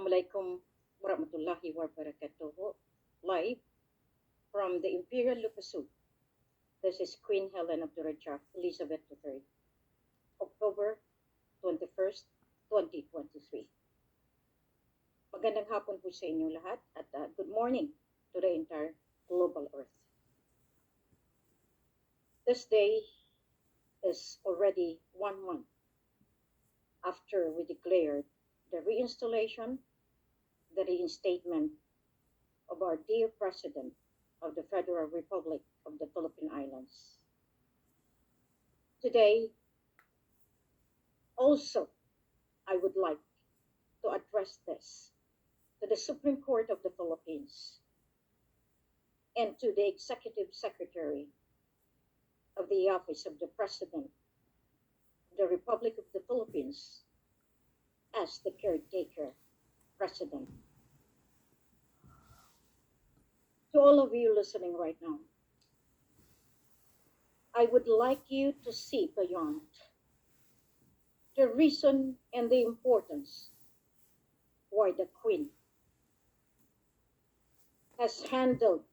Assalamualaikum warahmatullahi wabarakatuh. Live from the Imperial Lupasud. This is Queen Helen of the Rajah, Elizabeth III, October 21st, 2023. Magandang hapon po sa inyo lahat at good morning to the entire global Earth. This day is already 1 month after we declared the reinstallation, the reinstatement of our dear President of the Federal Republic of the Philippine Islands. Today, also, I would like to address this to the Supreme Court of the Philippines and to the Executive Secretary of the Office of the President of the Republic of the Philippines as the Caretaker President. To all of you listening right now, I would like you to see beyond the reason and the importance why the Queen has handled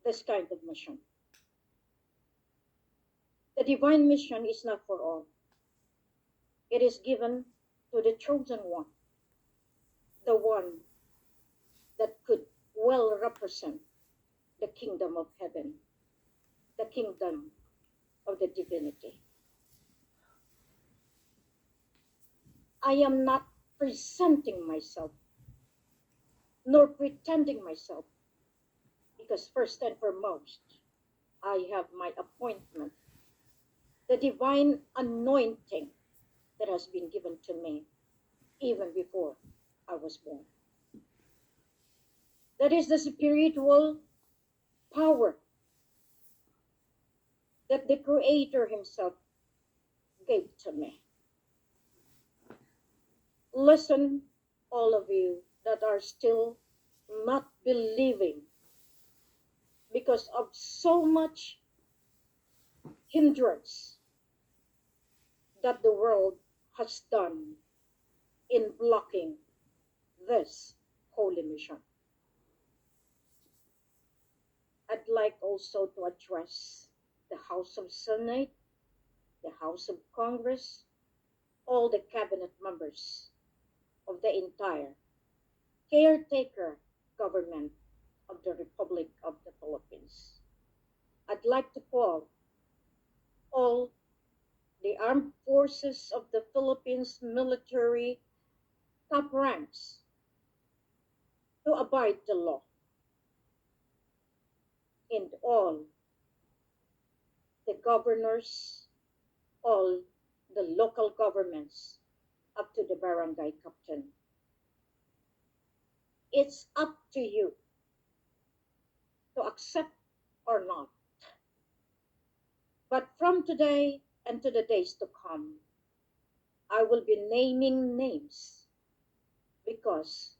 this kind of mission. The divine mission is not for all. It is given to the chosen one, the one that could well represent the kingdom of heaven, the kingdom of the divinity. I am not presenting myself nor pretending myself, because first and foremost, I have my appointment, the divine anointing that has been given to me even before I was born. That is the spiritual power that the Creator Himself gave to me. Listen, all of you that are still not believing because of so much hindrance that the world has done in blocking this holy mission. I'd like also to address the House of Senate, the House of Congress, all the cabinet members of the entire caretaker government of the Republic of the Philippines. I'd like to call all the armed forces of the Philippines military top ranks to abide the law, and all the governors, all the local governments, up to the barangay captain. It's up to you to accept or not. But from today and to the days to come, I will be naming names because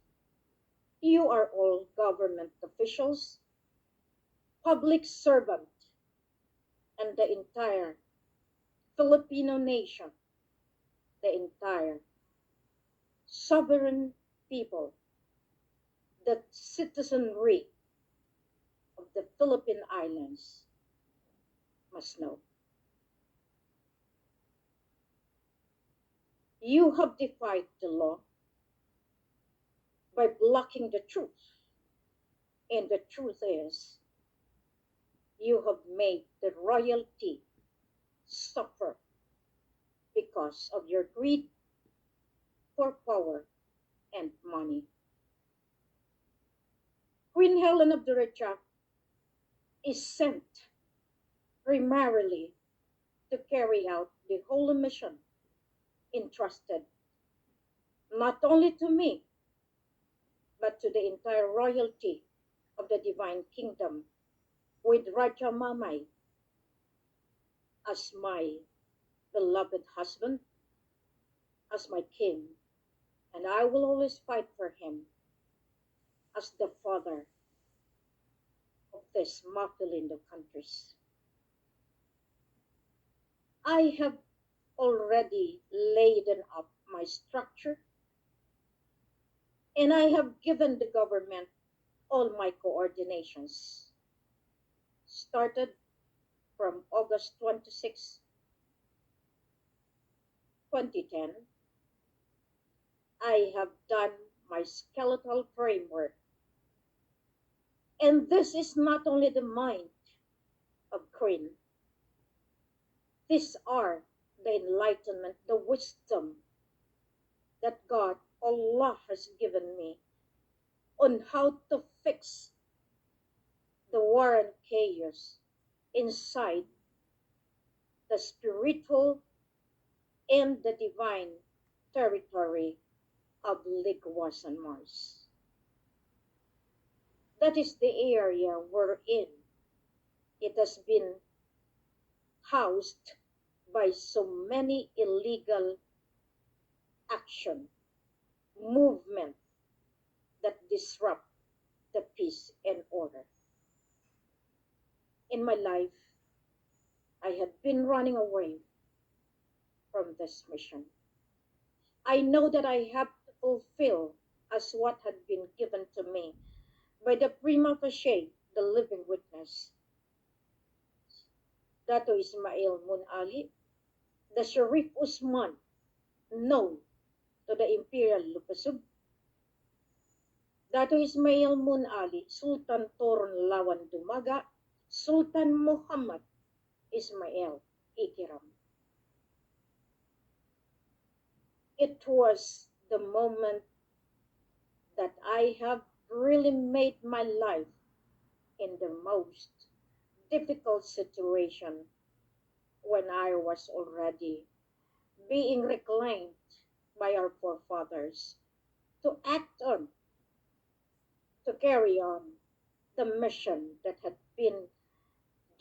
you are all government officials, public servant, and the entire Filipino nation, the entire sovereign people, the citizenry of the Philippine Islands must know. You have defied the law by blocking the truth. And the truth is, you have made the royalty suffer because of your greed for power and money. Queen Helen of the Rajah is sent primarily to carry out the holy mission entrusted not only to me, but to the entire royalty of the divine kingdom, with Raja Mamay as my beloved husband, as my king, and I will always fight for him as the father of these Maquilindo countries. I have already laid up my structure And I have given the government all my coordinations. Started from August 26, 2010, I have done my skeletal framework. And this is not only the mind of Queen. These are the enlightenment, the wisdom that God, Allah, has given me on how to fix the war and chaos inside the spiritual and the divine territory of Ligwas and Mars. That is the area we're in. It has been housed by so many illegal action, movement that disrupt the peace and order. In my life, I had been running away from this mission. I know that I have to fulfill as what had been given to me by the prima facie, the living witness, Dato Ismail Mun Ali, the Sharif Usman, known to the Imperial Lupasub, Dato Ismail Mun Ali, Sultan Toron Lawan Dumaga, Sultan Muhammad Ismail Ikiram. It was the moment that I have really made my life in the most difficult situation when I was already being reclaimed by our forefathers to act on, to carry on the mission that had been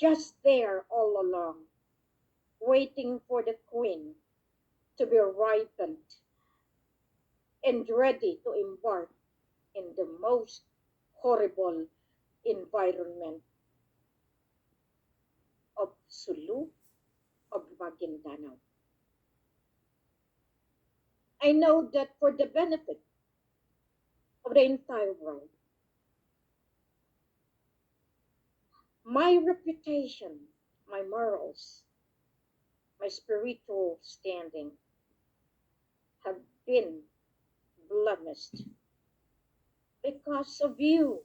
just there all along, waiting for the Queen to be ripened and ready to embark in the most horrible environment of Sulu, of Maguindanao. I know that for the benefit of the entire world, my reputation, my morals, my spiritual standing have been blemished because of you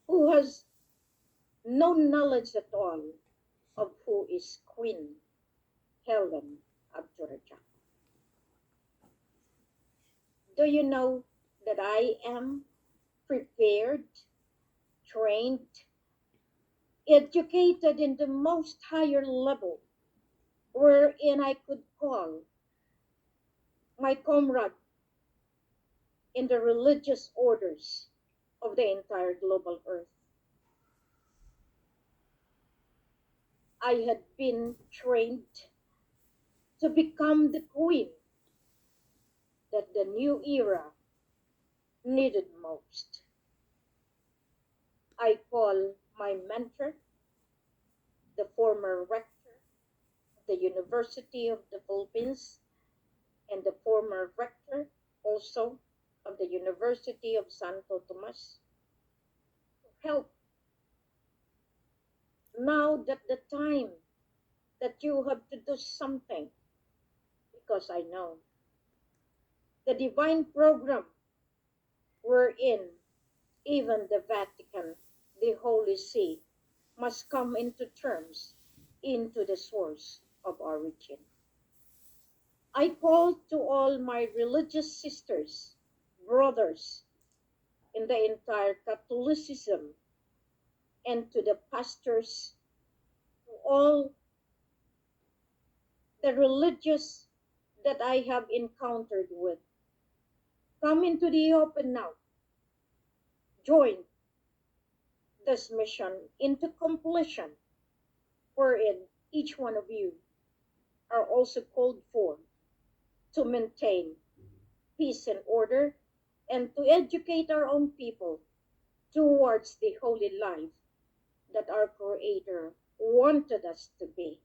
who has no knowledge at all of who is Queen Helen Abdurrahman. Do you know that I am prepared, trained, educated in the most higher level wherein I could call my comrade in the religious orders of the entire global earth. I had been trained to become the queen that the new era needed most. I call my mentor, the former rector of the University of the Philippines and the former rector also of the University of Santo Tomas, to help. Now that the time that you have to do something, because I know the divine program wherein even the Vatican, the Holy See, must come into terms into the source of origin. I call to all my religious sisters, brothers in the entire Catholicism, and to the pastors, to all the religious that I have encountered with. Come into the open now. Join this mission into completion, wherein each one of you are also called for to maintain peace and order and to educate our own people towards the holy life that our Creator wanted us to be.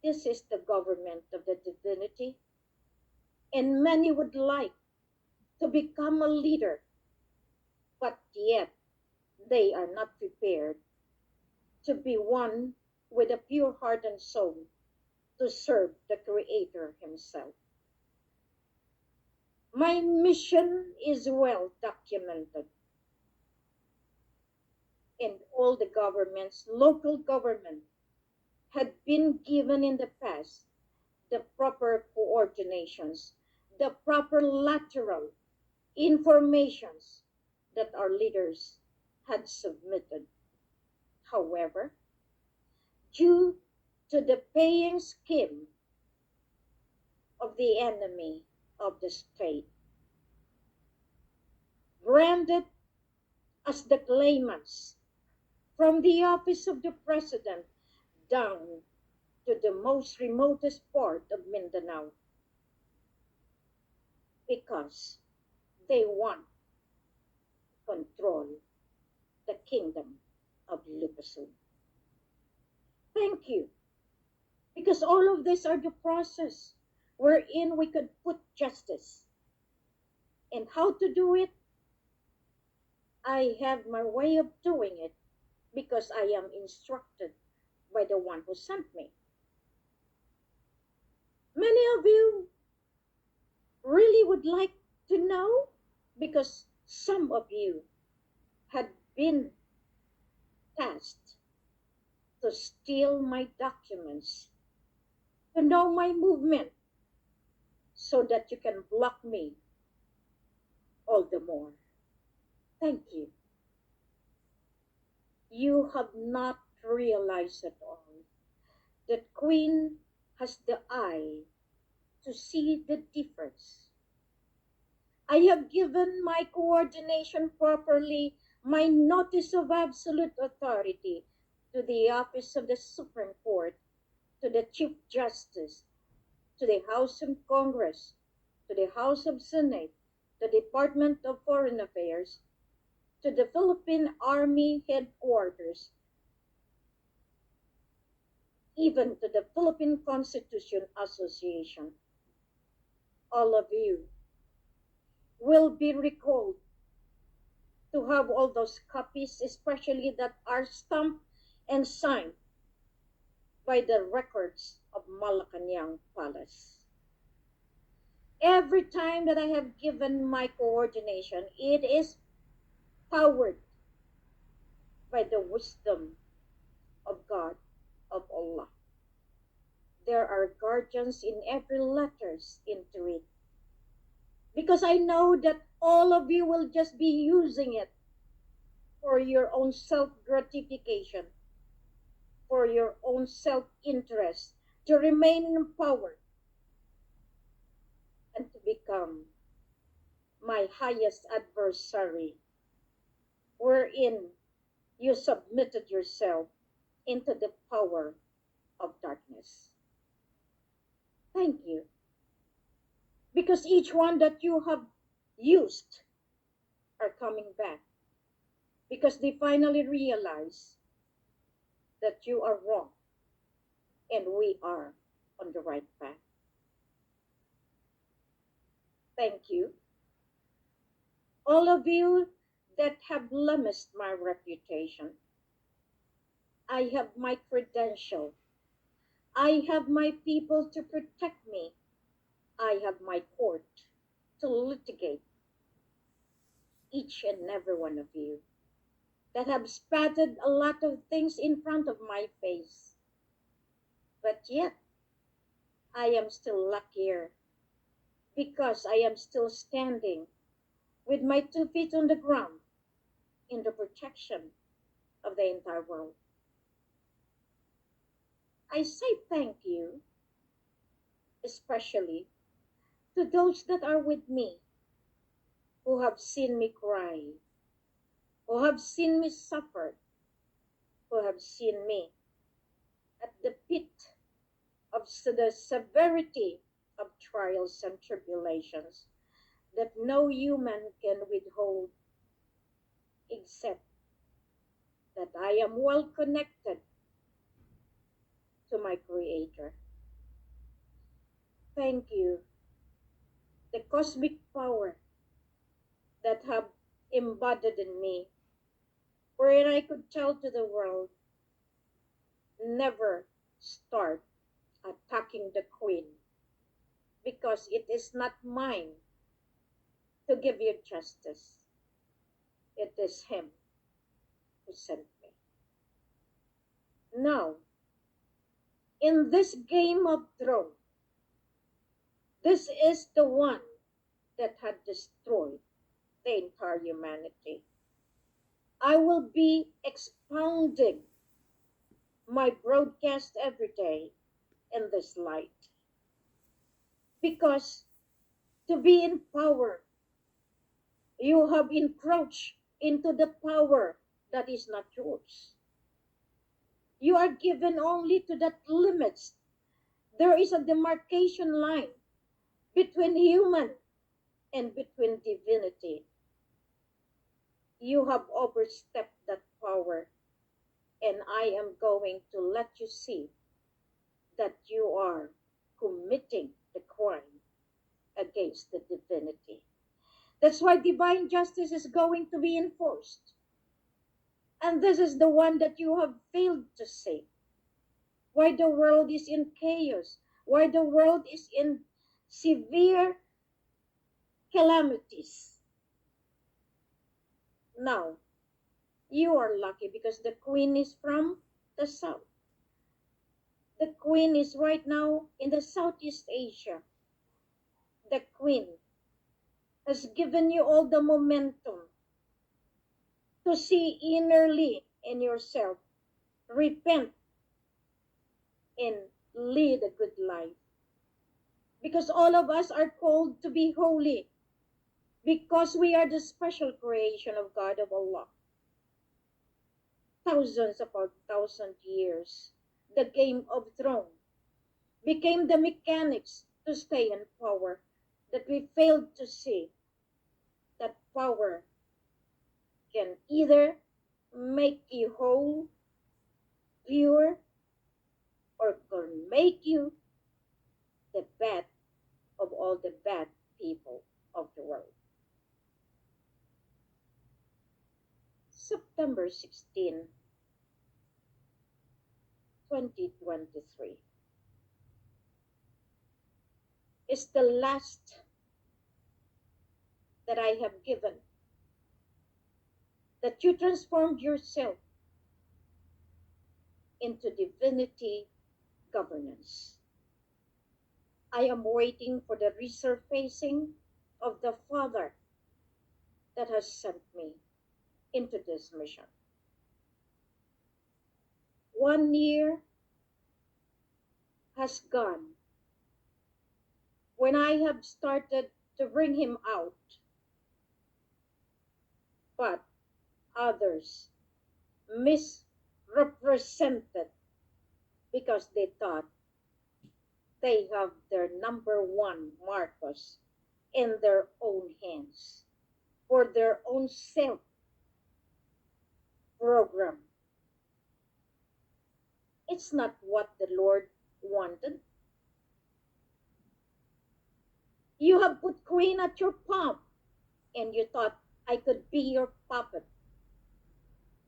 This is the government of the divinity, and many would like to become a leader, but yet they are not prepared to be one with a pure heart and soul to serve the Creator Himself. My mission is well documented in all the governments, local government had been given in the past the proper coordinations, the proper lateral informations that our leaders had submitted. However, due to the paying scheme of the enemy of the state, branded as the claimants from the office of the president down to the most remotest part of Mindanao, because they want to control the kingdom of Lupasun. Thank you, because all of these are the process wherein we could put justice. And how to do it? I have my way of doing it because I am instructed by the one who sent me. Many of you really would like to know because some of you had been tasked to steal my documents, to know my movement, so that you can block me all the more. Thank you. You have not realized at all that Queen has the eye to see the difference. I have given my coordination properly, my notice of absolute authority to the office of the Supreme Court, to the Chief Justice, to the House of Congress, to the House of Senate, the Department of Foreign Affairs, to the Philippine Army headquarters, even to the Philippine Constitution Association. All of you will be recalled to have all those copies, especially that are stamped and signed by the records of Malacanang Palace. Every time that I have given my coordination, it is powered by the wisdom of God, of Allah. There are guardians in every letters into it. Because I know that all of you will just be using it for your own self-gratification, for your own self-interest, to remain in power and to become my highest adversary, wherein you submitted yourself into the power of darkness. Thank you. Because each one that you have used are coming back. Because they finally realize that you are wrong and we are on the right path. Thank you. All of you that have blemished my reputation. I have my credential. I have my people to protect me. I have my court to litigate each and every one of you that have spattered a lot of things in front of my face. But yet, I am still luckier because I am still standing with my 2 feet on the ground in the protection of the entire world. I say thank you, especially to those that are with me, who have seen me cry, who have seen me suffer, who have seen me at the pit of the severity of trials and tribulations that no human can withhold, except that I am well connected to my Creator. Thank you, the cosmic power that have embodied in me, wherein I could tell to the world, never start attacking the Queen, because it is not mine to give you justice. It is Him who sent me. Now, in this game of throne, this is the one that had destroyed the entire humanity. I will be expounding my broadcast every day in this light. Because to be in power, you have encroached into the power that is not yours. You are given only to that limits. There is a demarcation line between human and between divinity. You have overstepped that power, and I am going to let you see that you are committing the crime against the divinity. That's why divine justice is going to be enforced. And this is the one that you have failed to see. Why the world is in chaos, why the world is in severe calamities. Now, you are lucky because the Queen is from the south. The Queen is right now in the Southeast Asia. The Queen has given you all the momentum to see innerly in yourself, repent, and lead a good life. Because all of us are called to be holy, because we are the special creation of God of Allah. Thousands upon thousand years, the game of throne became the mechanics to stay in power, that we failed to see that power can either make you whole, pure, or can make you the bad of all the bad people of the world. September 16, 2023 is the last that I have given, that you transformed yourself into divinity governance. I am waiting for the resurfacing of the Father that has sent me into this mission. 1 year has gone when I have started to bring him out, but others misrepresented because they thought they have their number one Marcos in their own hands for their own self program. It's not what the Lord wanted. You have put Queen at your palm, and you thought I could be your puppet.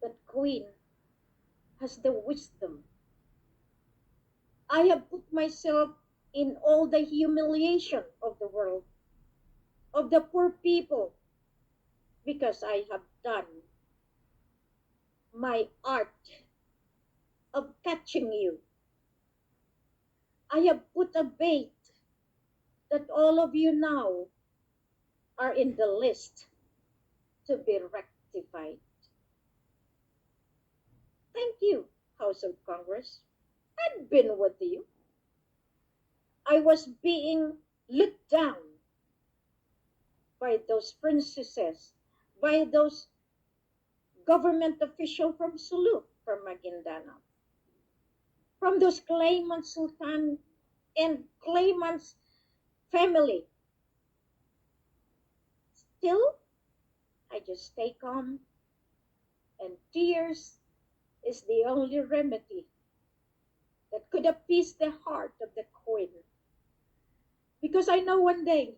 But Queen has the wisdom. I have put myself in all the humiliation of the world, of the poor people, because I have done my art of catching you. I have put a bait that all of you now are in the list to be rectified. Thank you, House of Congress. I've been with you. I was being looked down by those princesses, by those government officials from Sulu, from Maguindanao, from those claimant sultan and claimant's family. Still, I just stay calm, and tears is the only remedy that could appease the heart of the Queen. Because I know one day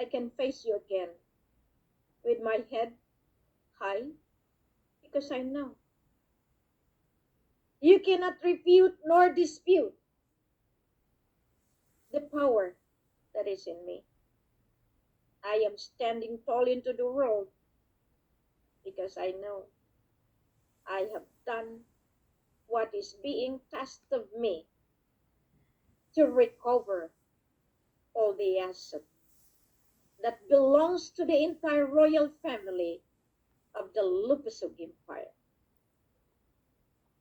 I can face you again with my head high because I know you cannot refute nor dispute the power that is in me. I am standing tall into the world because I know I have done what is being tasked of me to recover all the assets that belongs to the entire royal family of the Lupusug Empire.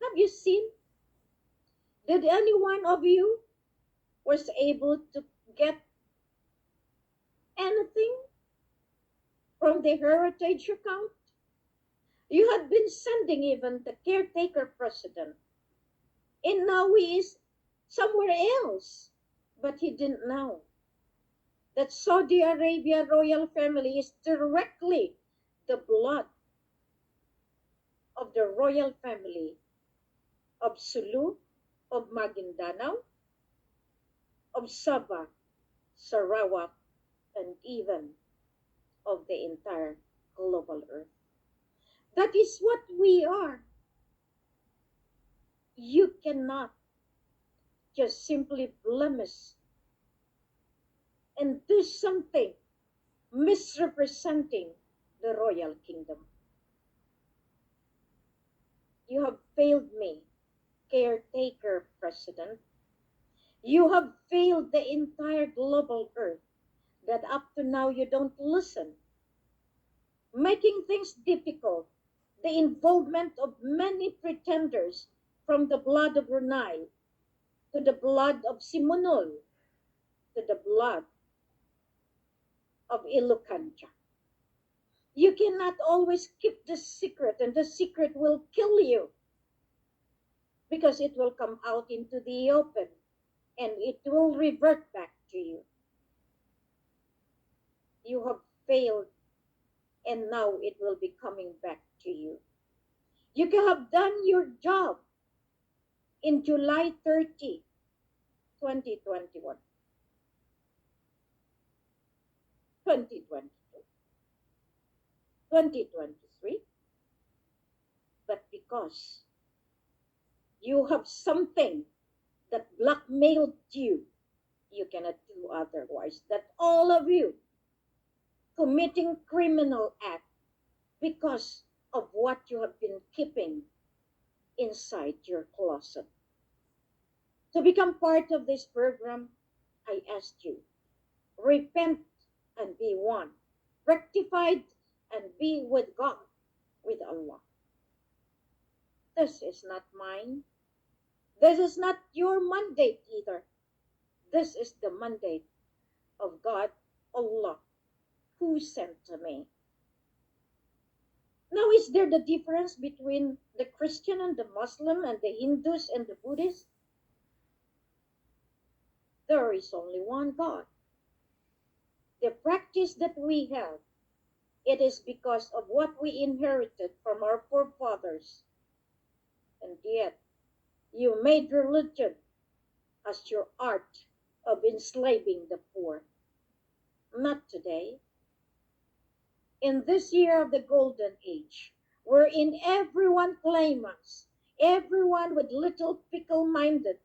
Have you seen? Did any one of you was able to get anything from the heritage account? You had been sending even the caretaker president, and now he is somewhere else. But he didn't know that Saudi Arabia royal family is directly the blood of the royal family of Sulu, of Maguindanao, of Sabah, Sarawak, and even of the entire global earth. That is what we are. You cannot just simply blemish and do something misrepresenting the royal kingdom. You have failed me, caretaker president. You have failed the entire global earth that up to now you don't listen, making things difficult, the involvement of many pretenders from the blood of Brunei to the blood of Simonol to the blood of Ilocanja. You cannot always keep the secret, and the secret will kill you because it will come out into the open and it will revert back to you. You have failed, and now it will be coming back to you. You can have done your job in July 30, 2021, 2022, 2023, but because you have something that blackmailed you, you cannot do otherwise. That all of you committing criminal act because of what you have been keeping inside your closet. To become part of this program, I ask you, repent and be one, rectified and be with God, with Allah. This is not mine. This is not your mandate either. This is the mandate of God, Allah, who sent to me. Now, is there the difference between the Christian and the Muslim and the Hindus and the Buddhists? There is only one God. The practice that we have, it is because of what we inherited from our forefathers. And yet, you made religion as your art of enslaving the poor. Not today. In this year of the golden age, wherein everyone claims, everyone with little pickle-minded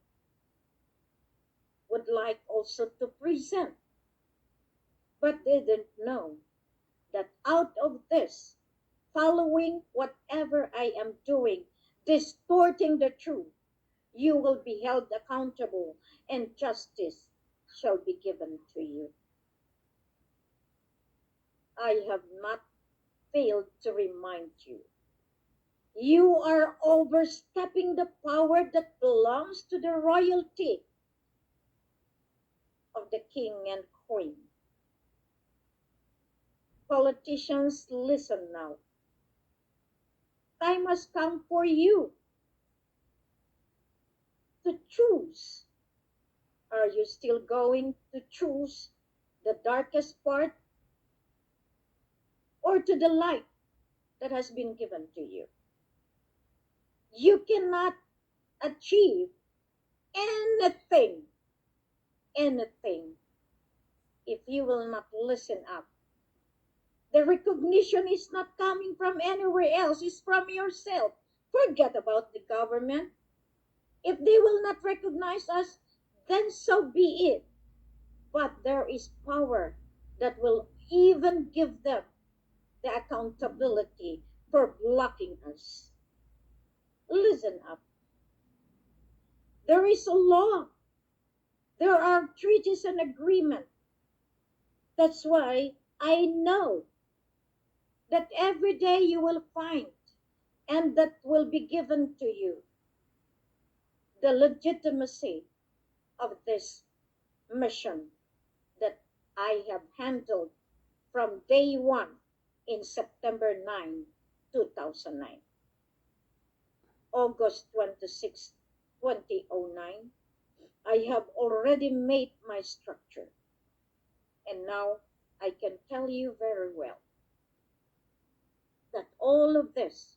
would like also to present, but they didn't know that out of this, following whatever I am doing, distorting the truth, you will be held accountable and justice shall be given to you. I have not failed to remind you. You are overstepping the power that belongs to the royalty of the king and queen. Politicians, listen now. Time has come for you to choose. Are you still going to choose the darkest part or to the light that has been given to you? You cannot achieve anything, anything, if you will not listen up The recognition is not coming from anywhere else, it's from yourself. Forget about the government. If they will not recognize us, then so be it. But there is power that will even give them the accountability for blocking us. Listen up. There is a law. There are treaties and agreements. That's why I know that every day you will find and that will be given to you the legitimacy of this mission that I have handled from day one in September 9, 2009. August 26, 2009, I have already made my structure. And now I can tell you very well that all of this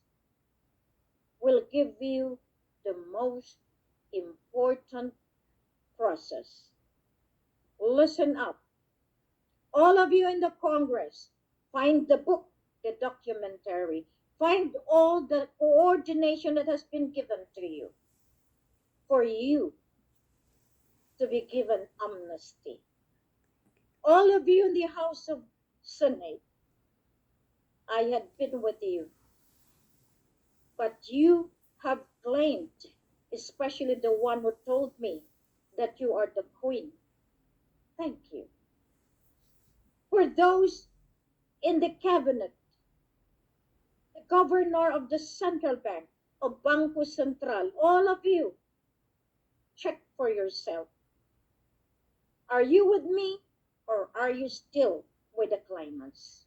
will give you the most important process. Listen up. All of you in the Congress, find the book, the documentary, find all the coordination that has been given to you for you to be given amnesty. All of you in the House of Senate, I had been with you, but you have claimed, especially the one who told me that you are the queen. Thank you. For those in the cabinet, the governor of the central bank, of Banco Central, all of you, check for yourself. Are you with me or are you still with the claimants?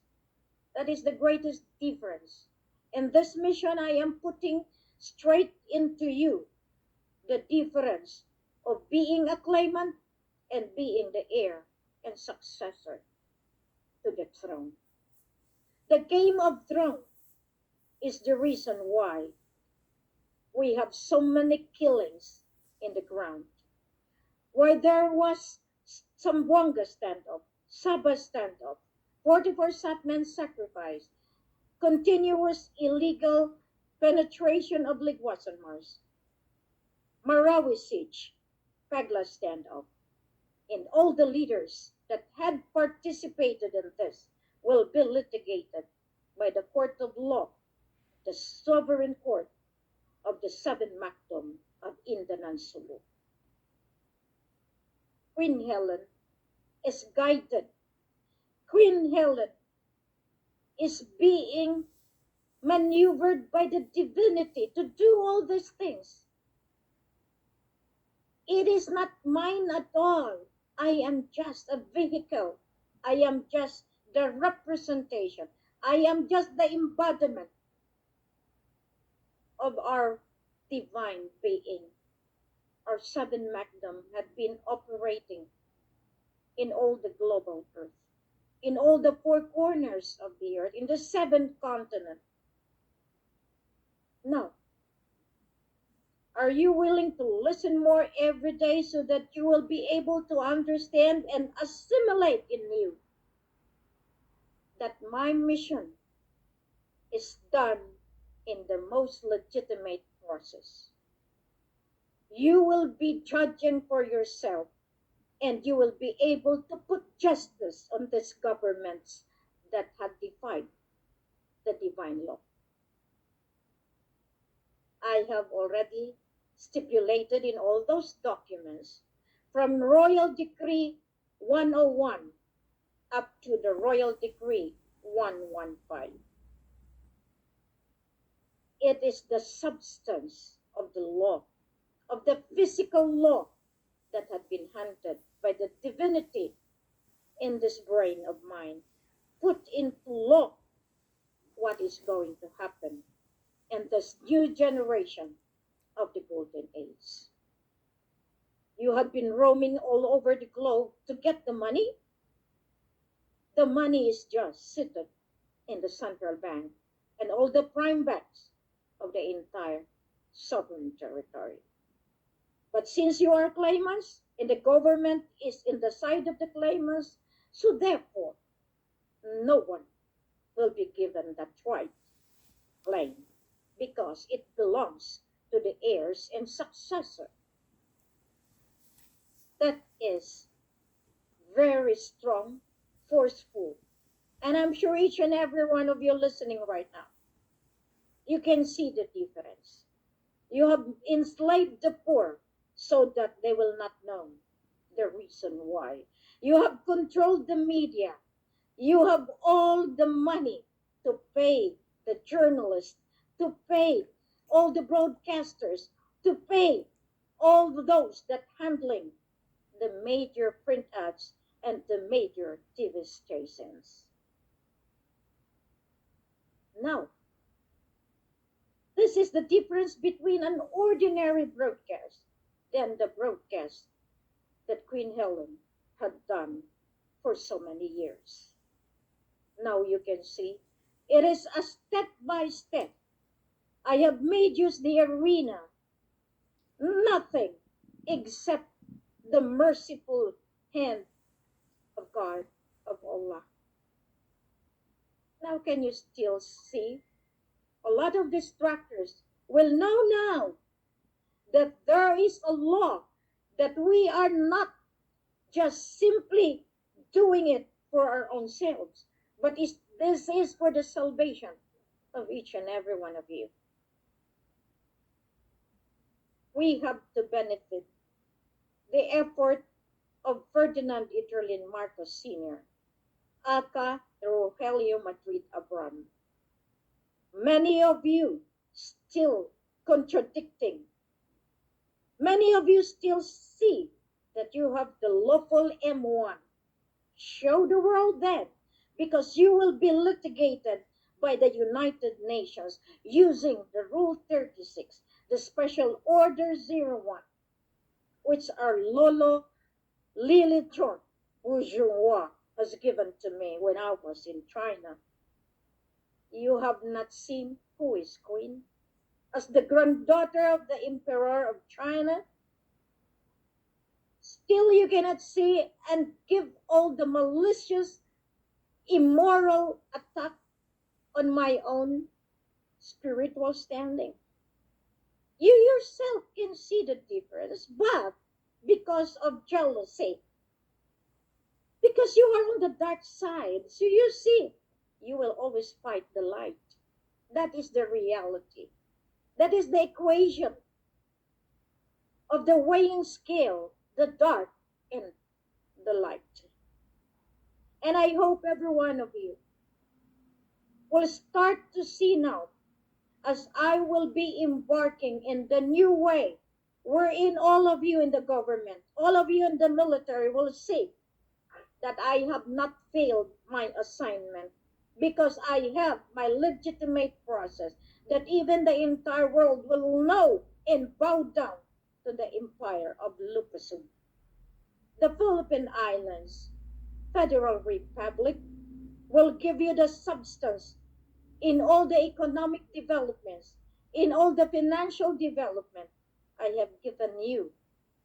That is the greatest difference. In this mission, I am putting straight into you the difference of being a claimant and being the heir and successor to the throne. The Game of Thrones is the reason why we have so many killings in the ground. Why there was Zamboanga standoff, Sabah standoff, 44 Satman sacrifice, continuous illegal penetration of Ligwasan Mars, Marawi siege, Pagla standoff, and all the leaders that had participated in this will be litigated by the court of law, the sovereign court of the Seven Macdom of Indanan Sulu. Queen Helen is guided. Queen Helen is being maneuvered by the divinity to do all these things. It is not mine at all. I am just a vehicle. I am just the representation. I am just the embodiment of our divine being. Our seven magnum had been operating in all the global earth, in all the four corners of the earth, in the seven continents. Now, are you willing to listen more every day so that you will be able to understand and assimilate in you that my mission is done in the most legitimate process? You will be judging for yourself and you will be able to put justice on these governments that have defied the divine law. I have already stipulated in all those documents from Royal Decree 101 up to the Royal Decree 115. It is the substance of the law, of the physical law that had been handed by the divinity in this brain of mine, put into law what is going to happen in this new generation of the golden age. You have been roaming all over the globe to get the money. The money is just seated in the central bank and all the prime banks of the entire sovereign territory. But since you are claimants and the government is in the side of the claimants, so therefore, no one will be given that right claim because it belongs to the heirs and successor. That is very strong, forceful. And I'm sure each and every one of you listening right now, you can see the difference. You have enslaved the poor so that they will not know the reason why. You have controlled the media. You have all the money to pay the journalists, to pay all the broadcasters, to pay all those that handling the major print ads and the major TV stations. Now, this is the difference between an ordinary broadcast and the broadcast that Queen Helen had done for so many years. Now you can see it is a step by step. I have made use the arena, nothing except the merciful hand of God, of Allah. Now can you still see? A lot of distractors will know now that there is a law, that we are not just simply doing it for our own selves, but this is for the salvation of each and every one of you. We have to benefit the effort of Ferdinand Iterlin Marcos Sr., aka Rogelio Madrid Abram. Many of you still contradicting. Many of you still see that you have the lawful M1. Show the world that, because you will be litigated by the United Nations using the Rule 36, the Special Order 01, which our Lolo Lily Chon Bourgeois has given to me when I was in China. You have not seen who is queen? As the granddaughter of the Emperor of China, still you cannot see and give all the malicious, immoral attack on my own spiritual standing. You yourself can see the difference, but because of jealousy, because you are on the dark side, so you see, you will always fight the light. That is the reality. That is the equation of the weighing scale, the dark and the light. And I hope every one of you will start to see now, as I will be embarking in the new way, wherein all of you in the government, all of you in the military will see that I have not failed my assignment, because I have my legitimate process, that even the entire world will know and bow down to the empire of Lupusum. The Philippine Islands Federal Republic will give you the substance in all the economic developments, in all the financial development. I have given you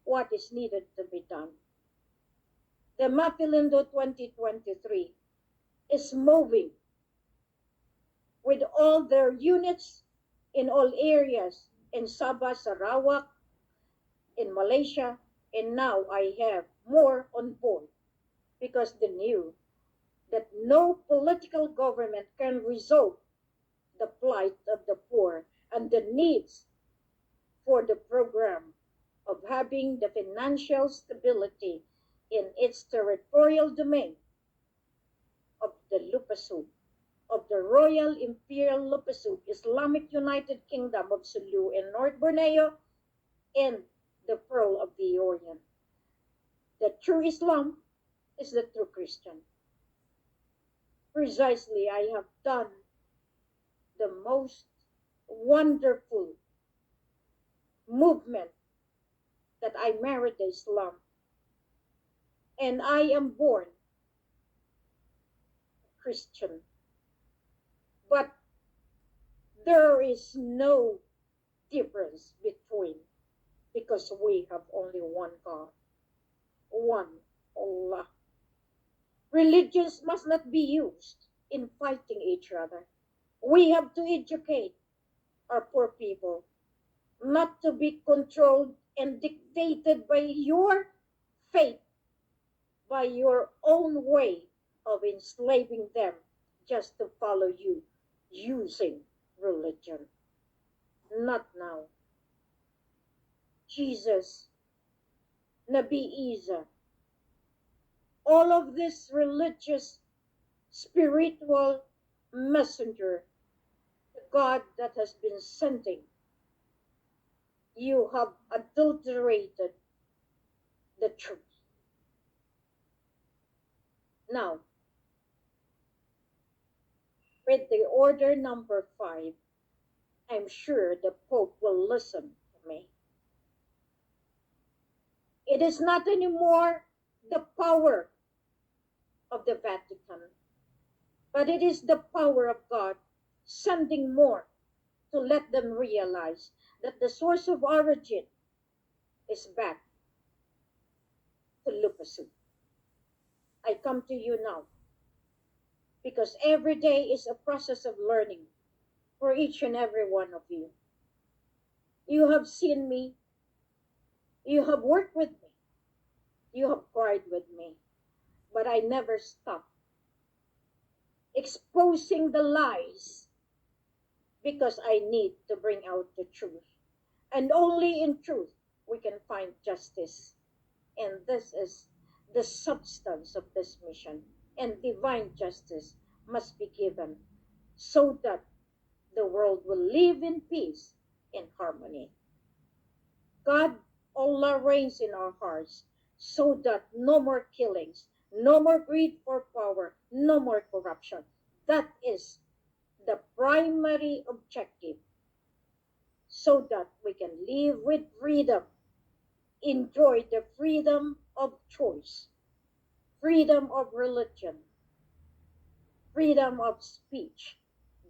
what is needed to be done. The Mapilindo 2023 is moving with all their units in all areas in Sabah, Sarawak, in Malaysia, and now I have more on board because they knew that no political government can resolve the plight of the poor and the needs for the program of having the financial stability in its territorial domain of the Lupasug, of the Royal Imperial Lupasug Islamic United Kingdom of Sulu and North Borneo, and the Pearl of the Orient. The true Islam is the true Christian. Precisely, I have done the most wonderful movement that I married Islam. And I am born Christian. But there is no difference between, because we have only one God, one Allah. Religions must not be used in fighting each other. We have to educate our poor people not to be controlled and dictated by your fate, by your own way of enslaving them just to follow you using religion. Not now. Jesus, Nabi Isa, all of this religious, spiritual messenger, the God that has been sending, you have adulterated the truth. Now, with the order number 5, I'm sure the Pope will listen to me. It is not anymore the power of the Vatican, but it is the power of God sending more to let them realize that the source of origin is back to Lupasu. I come to you now because every day is a process of learning for each and every one of you. You have seen me, you have worked with me, you have cried with me, but I never stop exposing the lies because I need to bring out the truth. And only in truth we can find justice. And this is the substance of this mission. And divine justice must be given so that the world will live in peace and harmony. God, Allah reigns in our hearts so that no more killings, no more greed for power, no more corruption. That is the primary objective so that we can live with freedom, enjoy the freedom of choice, freedom of religion, freedom of speech,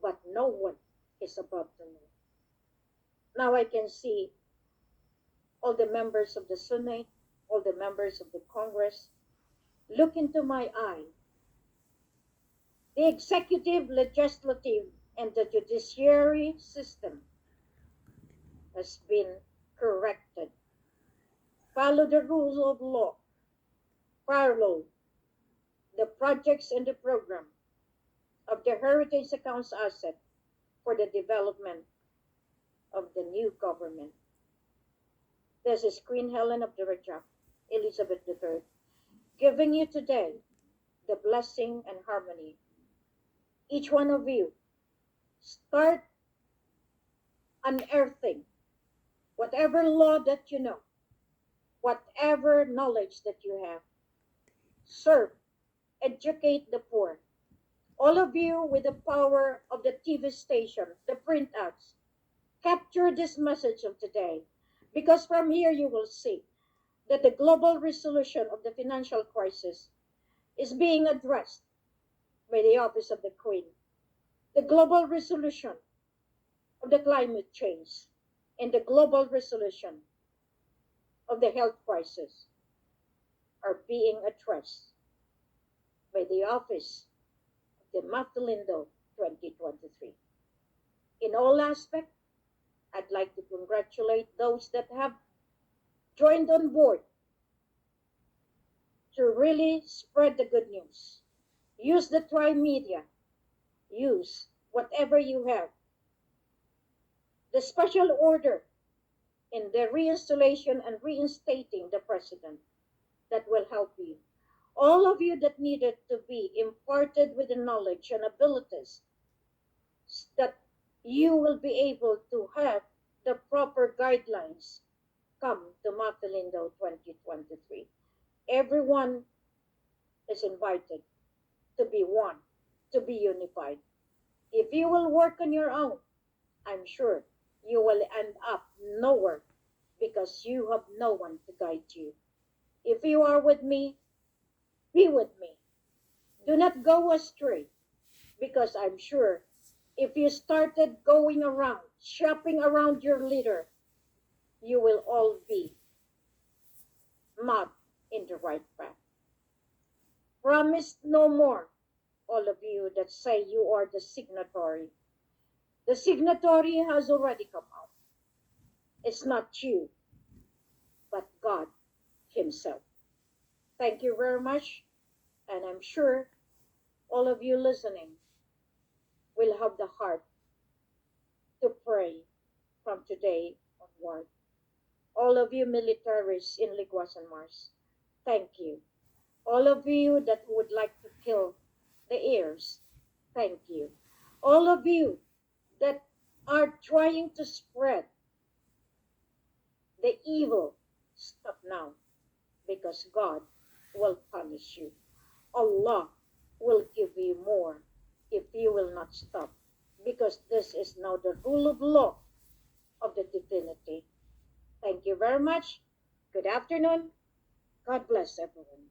but no one is above the law. Now I can see all the members of the Senate, all the members of the Congress look into my eye. The executive, legislative, and the judiciary system has been corrected. Follow the rules of law. Follow the projects and the program of the Heritage Accounts Asset for the development of the new government. This is Queen Helen of the Rajah, Elizabeth III, giving you today the blessing and harmony. Each one of you, start unearthing whatever law that you know, whatever knowledge that you have. Serve, educate the poor. All of you with the power of the TV station, the print ads, capture this message of today, because from here you will see that the global resolution of the financial crisis is being addressed by the Office of the Queen. The global resolution of the climate change and the global resolution of the health crisis are being addressed by the Office of the Matalindo 2023. In all aspects, I'd like to congratulate those that have joined on board to really spread the good news. Use the tri-media. Use whatever you have. The special order in the reinstallation and reinstating the president that will help you. All of you that needed to be imparted with the knowledge and abilities that you will be able to have the proper guidelines, come to Matalindo 2023. Everyone is invited to be one, to be unified. If you will work on your own, I'm sure you will end up nowhere because you have no one to guide you. If you are with me, be with me. Do not go astray because I'm sure if you started going around, shopping around your leader, you will all be not in the right path. Promise no more all of you that say you are the signatory. The signatory has already come out. It's not you, but God Himself. Thank you very much, and I'm sure all of you listening will have the heart to pray from today onward. All of you militaries in Liguas and Mars, thank you. All of you that would like to kill the heirs, thank you. All of you that are trying to spread the evil, stop now, because God will punish you. Allah will give you more if you will not stop, because this is now the rule of law of the divinity. Thank you very much. Good afternoon. God bless everyone.